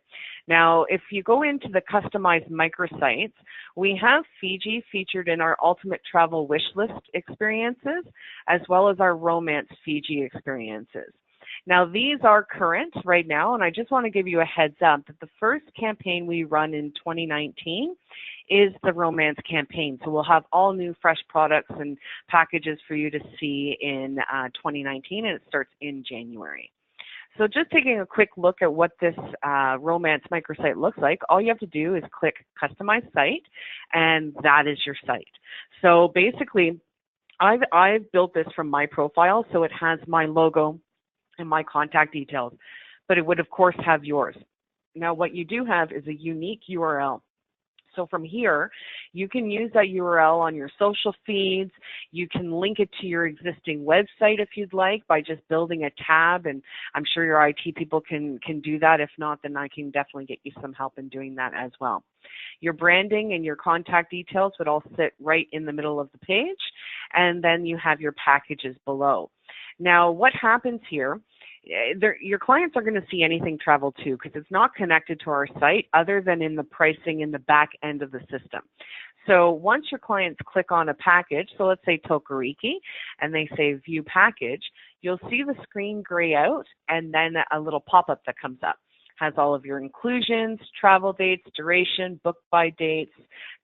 Now, if you go into the customized microsites, we have Fiji featured in our ultimate travel wish list experiences, as well as our romance Fiji experiences. Now, these are current right now, and I just want to give you a heads up that the first campaign we run in 2019 is the romance campaign. So we'll have all new fresh products and packages for you to see in 2019, and it starts in January. So just taking a quick look at what this romance microsite looks like, all you have to do is click Customize Site, and that is your site. So basically, I've built this from my profile, so it has my logo and my contact details, but it would, of course, have yours. Now, what you do have is a unique URL. So from here, you can use that URL on your social feeds. You can link it to your existing website if you'd like by just building a tab, and I'm sure your IT people can do that. If not, then I can definitely get you some help in doing that as well. Your branding and your contact details would all sit right in the middle of the page, and then you have your packages below. Now, what happens here, your clients are going to see anything Travel2 because it's not connected to our site other than in the pricing in the back end of the system. So once your clients click on a package, so let's say Tokoriki, and they say view package, you'll see the screen gray out and then a little pop-up that comes up. Has all of your inclusions, travel dates, duration, book by dates,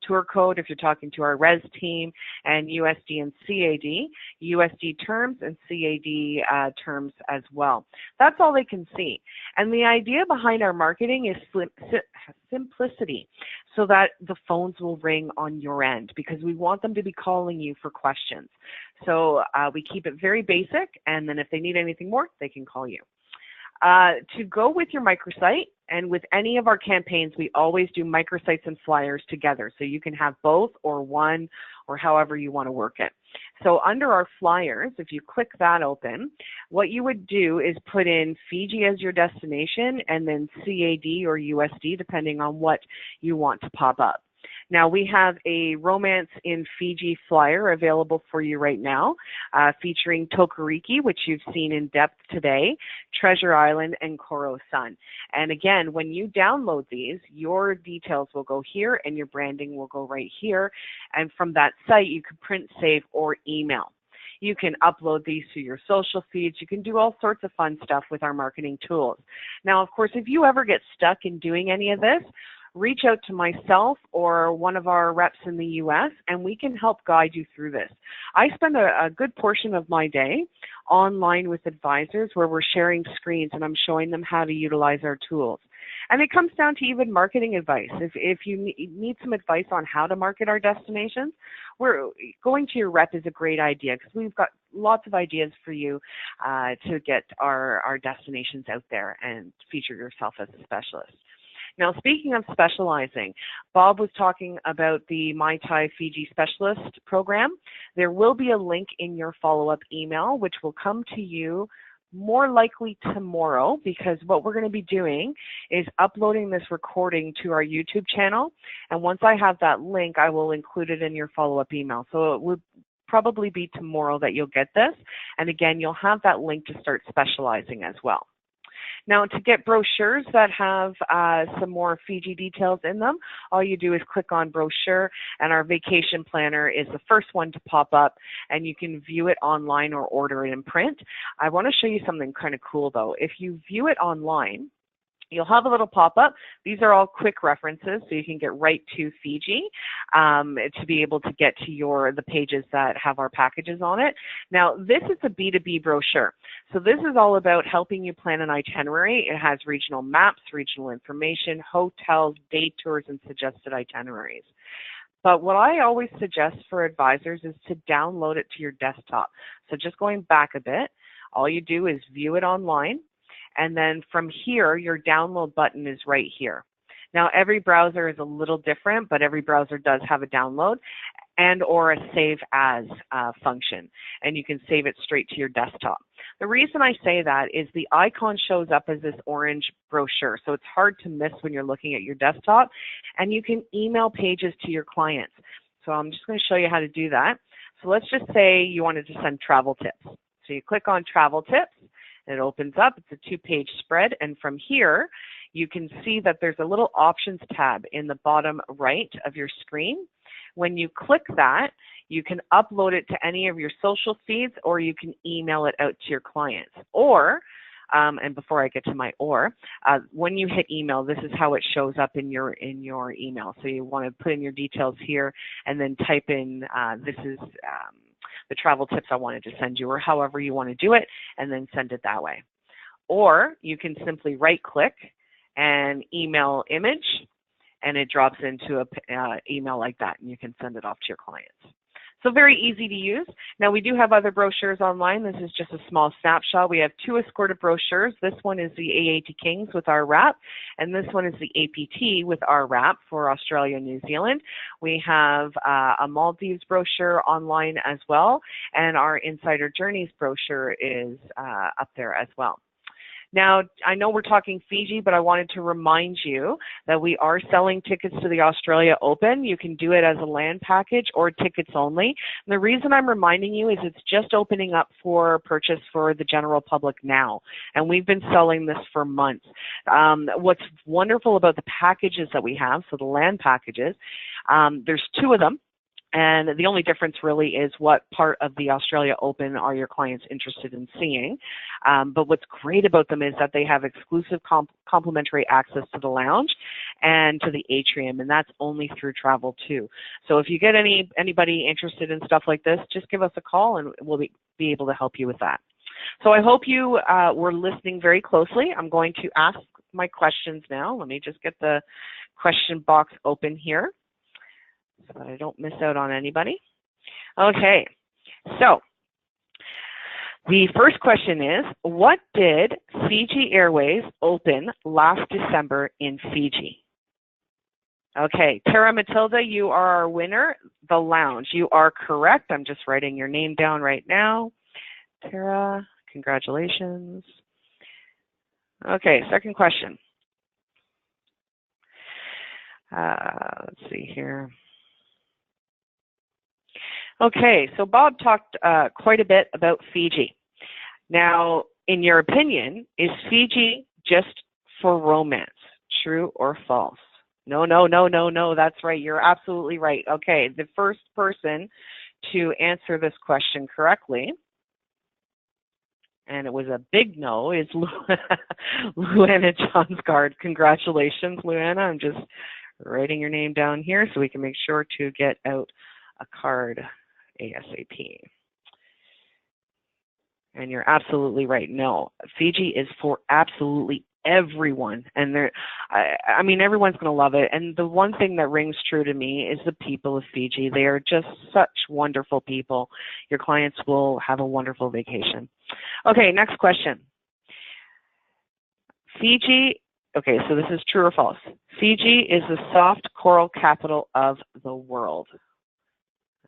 tour code if you're talking to our res team, and USD and CAD, USD terms and CAD terms as well. That's all they can see. And the idea behind our marketing is simplicity, so that the phones will ring on your end because we want them to be calling you for questions. So we keep it very basic, and then if they need anything more, they can call you. To go with your microsite, And with any of our campaigns, we always do microsites and flyers together. So you can have both or one or however you want to work it. So under our flyers, if you click that open, what you would do is put in Fiji as your destination and then CAD or USD, depending on what you want to pop up. Now, we have a Romance in Fiji flyer available for you right now, featuring Tokoriki, which you've seen in depth today, Treasure Island, and Koro Sun. And again, when you download these, your details will go here and your branding will go right here. And from that site, you can print, save, or email. You can upload these to your social feeds. You can do all sorts of fun stuff with our marketing tools. Now, of course, if you ever get stuck in doing any of this, reach out to myself or one of our reps in the US, and we can help guide you through this. I spend a good portion of my day online with advisors where we're sharing screens and I'm showing them how to utilize our tools. And it comes down to even marketing advice. If you need some advice on how to market our destinations, going to your rep is a great idea because we've got lots of ideas for you to get our destinations out there and feature yourself as a specialist. Now, speaking of specializing, Bob was talking about the Mai Tai Fiji Specialist program. There will be a link in your follow-up email, which will come to you more likely tomorrow, because what we're going to be doing is uploading this recording to our YouTube channel. And once I have that link, I will include it in your follow-up email. So it will probably be tomorrow that you'll get this. And again, you'll have that link to start specializing as well. Now, to get brochures that have some more Fiji details in them, all you do is click on brochure, and our vacation planner is the first one to pop up, and you can view it online or order it in print. I want to show you something kind of cool, though. If you view it online, you'll have a little pop-up. These are all quick references, so you can get right to Fiji to be able to get to the pages that have our packages on it. Now, this is a B2B brochure. So this is all about helping you plan an itinerary. It has regional maps, regional information, hotels, day tours, and suggested itineraries. But what I always suggest for advisors is to download it to your desktop. So just going back a bit, all you do is view it online. And then from here, your download button is right here. Now, every browser is a little different, but every browser does have a download and or a save as function. And you can save it straight to your desktop. The reason I say that is the icon shows up as this orange brochure. So it's hard to miss when you're looking at your desktop. And you can email pages to your clients. So I'm just going to show you how to do that. So let's just say you wanted to send travel tips. So you click on travel tips. It opens up. It's a 2-page spread, and from here you can see that there's a little options tab in the bottom right of your screen. When you click that, you can upload it to any of your social feeds, or you can email it out to your clients. Or, and before I get to my when you hit email, this is how it shows up in your email. So you want to put in your details here and then type in this is the travel tips I wanted to send you, or however you want to do it, and then send it that way. Or you can simply right-click and email image, and it drops into an email like that, and you can send it off to your clients. So very easy to use. Now, we do have other brochures online. This is just a small snapshot. We have 2 escorted brochures. This one is the AAT Kings with our wrap, and this one is the APT with our wrap for Australia and New Zealand. We have a Maldives brochure online as well, and our Insider Journeys brochure is up there as well. Now, I know we're talking Fiji, but I wanted to remind you that we are selling tickets to the Australia Open. You can do it as a land package or tickets only. And the reason I'm reminding you is it's just opening up for purchase for the general public now. And we've been selling this for months. What's wonderful about the packages that we have, so the land packages, there's 2 of them. And the only difference really is what part of the Australia Open are your clients interested in seeing. But what's great about them is that they have exclusive complimentary access to the lounge and to the atrium, and that's only through Travel2. So if you get anybody interested in stuff like this, just give us a call and we'll be able to help you with that. So I hope you were listening very closely. I'm going to ask my questions now. Let me just get the question box open here, so that I don't miss out on anybody. Okay, so The first question is, what did Fiji Airways open last December in Fiji? Okay, Tara Matilda, you are our winner, the lounge. You are correct. I'm just writing your name down right now. Tara, congratulations. Okay, second question. Let's see here. Okay, so Bob talked quite a bit about Fiji. Now, in your opinion, is Fiji just for romance? True or false? No, no, no, no, no, that's right. You're absolutely right. Okay, the first person to answer this question correctly, and it was a big no, is Luana Johnsgard. Congratulations, Luana. I'm just writing your name down here so we can make sure to get out a card ASAP. And you're absolutely right. No, Fiji is for absolutely everyone, and I mean, everyone's going to love it. And the one thing that rings true to me is the people of Fiji. They are just such wonderful people. Your clients will have a wonderful vacation. Okay, next question. Fiji, okay, so this is true or false. Fiji is the soft coral capital of the world.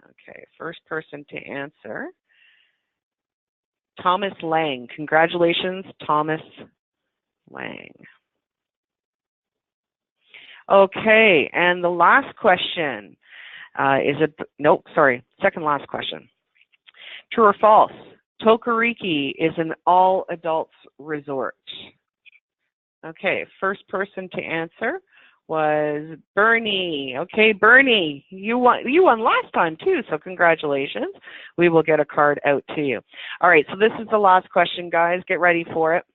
Okay, first person to answer. Thomas Lang. Congratulations, Thomas Lang. Okay, and the last question second last question. True or false? Tokoriki is an all-adults resort. Okay, first person to answer was Bernie. Okay, Bernie, you won last time too, so congratulations. We will get a card out to you. All right, so this is the last question, guys. Get ready for it.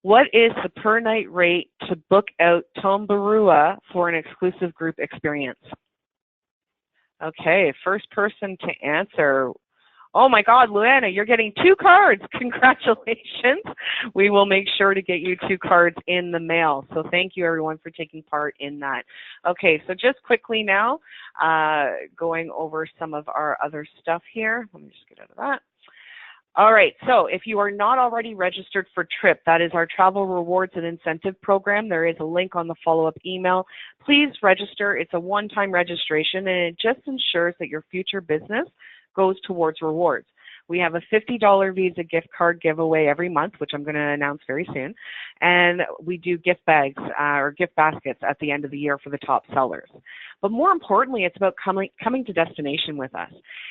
What is the per night rate to book out Toberau for an exclusive group experience? Okay, first person to answer. Oh my God, Luana, you're getting 2 cards. Congratulations. We will make sure to get you 2 cards in the mail. So thank you everyone for taking part in that. Okay, so just quickly now, going over some of our other stuff here. Let me just get out of that. All right, so if you are not already registered for TRIP, that is our travel rewards and incentive program. There is a link on the follow-up email. Please register. It's a one-time registration, and it just ensures that your future business goes towards rewards. We have a $50 Visa gift card giveaway every month, which I'm going to announce very soon. And we do gift bags or gift baskets at the end of the year for the top sellers. But more importantly, it's about coming to destination with us.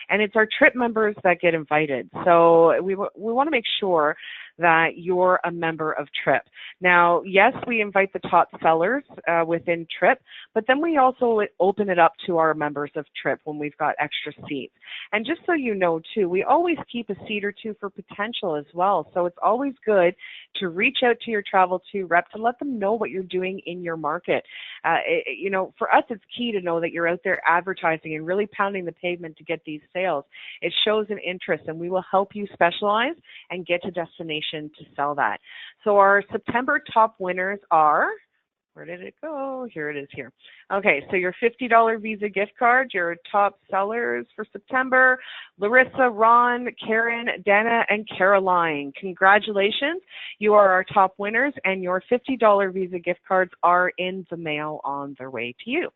And it's our TRIP members that get invited. So we want to make sure that you're a member of TRIP. Now, yes, we invite the top sellers within TRIP, but then we also open it up to our members of TRIP when we've got extra seats. And just so you know, too, we always keep a seat or two for potential as well. So it's always good to reach out to your Travel2 rep to let them know what you're doing in your market. You know, for us, it's key to know that you're out there advertising and really pounding the pavement to get these sales. It shows an interest, and we will help you specialize and get to destination to sell that. So our September top winners are, where did it go? Here it is here. Okay, so your $50 Visa gift card, your top sellers for September, Larissa, Ron, Karen, Dana, and Caroline. Congratulations. You are our top winners, and your $50 Visa gift cards are in the mail on their way to you.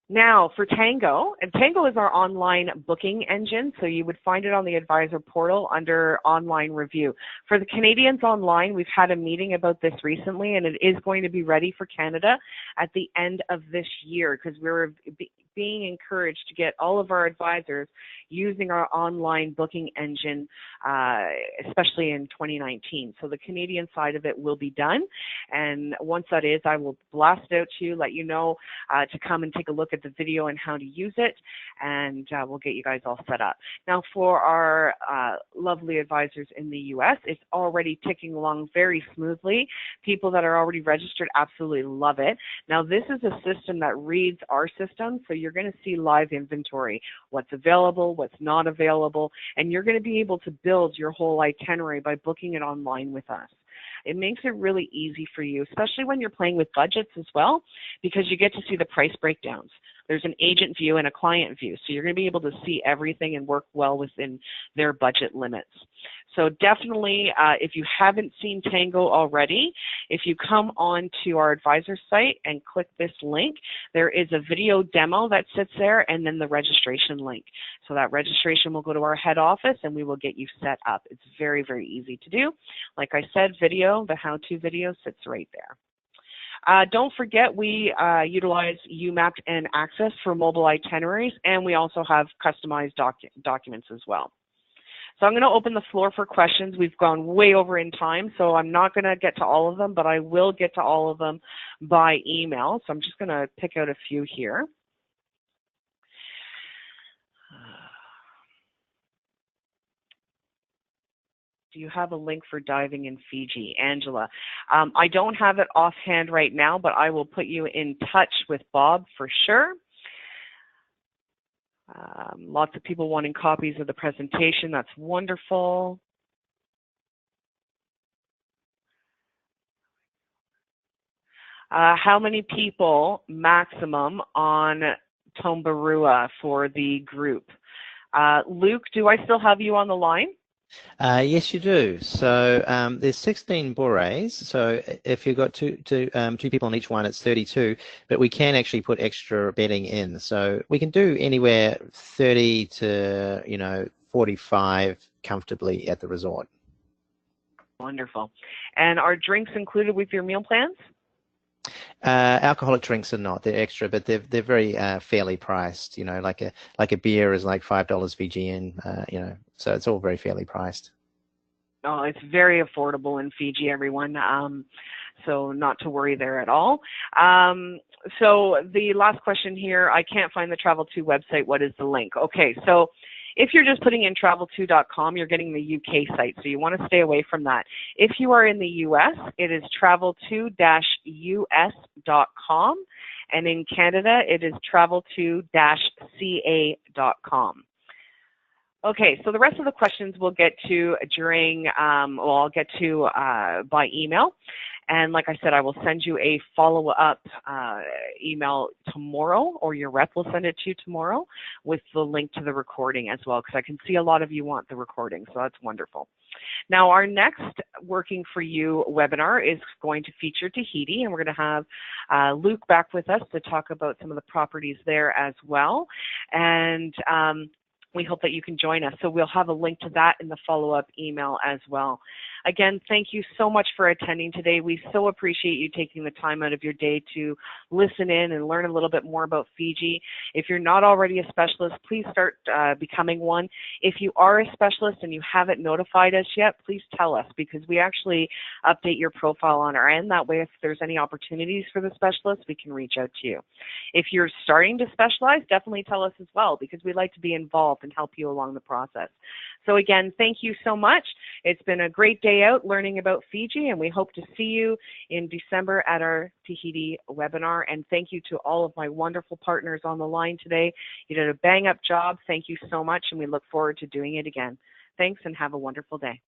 Now for Tango, and Tango is our online booking engine, so you would find it on the advisor portal under online review. For the Canadians online, we've had a meeting about this recently, and it is going to be ready for Canada at the end of this year, because we're being encouraged to get all of our advisors using our online booking engine, especially in 2019. So the Canadian side of it will be done. And once that is, I will blast it out to you, let you know to come and take a look at the video and how to use it, and we'll get you guys all set up. Now for our lovely advisors in the US, it's already ticking along very smoothly. People that are already registered absolutely love it. Now this is a system that reads our system, so you're going to see live inventory, what's available, what's not available, and you're going to be able to build your whole itinerary by booking it online with us. It makes it really easy for you, especially when you're playing with budgets as well, because you get to see the price breakdowns. There's an agent view and a client view, so you're going to be able to see everything and work well within their budget limits. So definitely, if you haven't seen Tango already, if you come on to our advisor site and click this link, there is a video demo that sits there and then the registration link. So that registration will go to our head office and we will get you set up. It's very, very easy to do. Like I said, the how-to video sits right there. Don't forget, we utilize UMAP and Access for mobile itineraries, and we also have customized documents as well. So I'm going to open the floor for questions. We've gone way over in time, so I'm not going to get to all of them, but I will get to all of them by email. So I'm just going to pick out a few here. Do you have a link for diving in Fiji? Angela, I don't have it offhand right now, but I will put you in touch with Bob for sure. Lots of people wanting copies of the presentation. That's wonderful. How many people maximum on Toberau for the group? Luke, do I still have you on the line? Yes, you do. So there's 16 bores. So if you've got two people on each one, it's 32. But we can actually put extra bedding in. So we can do anywhere 30 to 45 comfortably at the resort. Wonderful. And are drinks included with your meal plans? Alcoholic drinks are not. They're extra, but they're very fairly priced. Like a beer is like $5 Fijian. So it's all very fairly priced. Oh, it's very affordable in Fiji, everyone. So not to worry there at all. So the last question here, I can't find the Travel2 website. What is the link? Okay, so if you're just putting in travel2.com, you're getting the UK site, so you want to stay away from that. If you are in the US, it is travel2-us.com, and in Canada, it is travel2-ca.com. Okay, so the rest of the questions we'll get to during, I'll get to by email. And like I said, I will send you a follow-up email tomorrow, or your rep will send it to you tomorrow with the link to the recording as well, because I can see a lot of you want the recording, so that's wonderful. Now, our next Working for You webinar is going to feature Tahiti, and we're going to have Luke back with us to talk about some of the properties there as well. And we hope that you can join us. So we'll have a link to that in the follow-up email as well. Again, thank you so much for attending today. We so appreciate you taking the time out of your day to listen in and learn a little bit more about Fiji. If you're not already a specialist, please start becoming one. If you are a specialist and you haven't notified us yet, please tell us, because we actually update your profile on our end. That way, if there's any opportunities for the specialist, we can reach out to you. If you're starting to specialize, definitely tell us as well, because we'd like to be involved and help you along the process. So again, thank you so much. It's been a great day out learning about Fiji, and we hope to see you in December at our Tahiti webinar. And thank you to all of my wonderful partners on the line today. You did a bang-up job. Thank you so much, and we look forward to doing it again. Thanks, and have a wonderful day.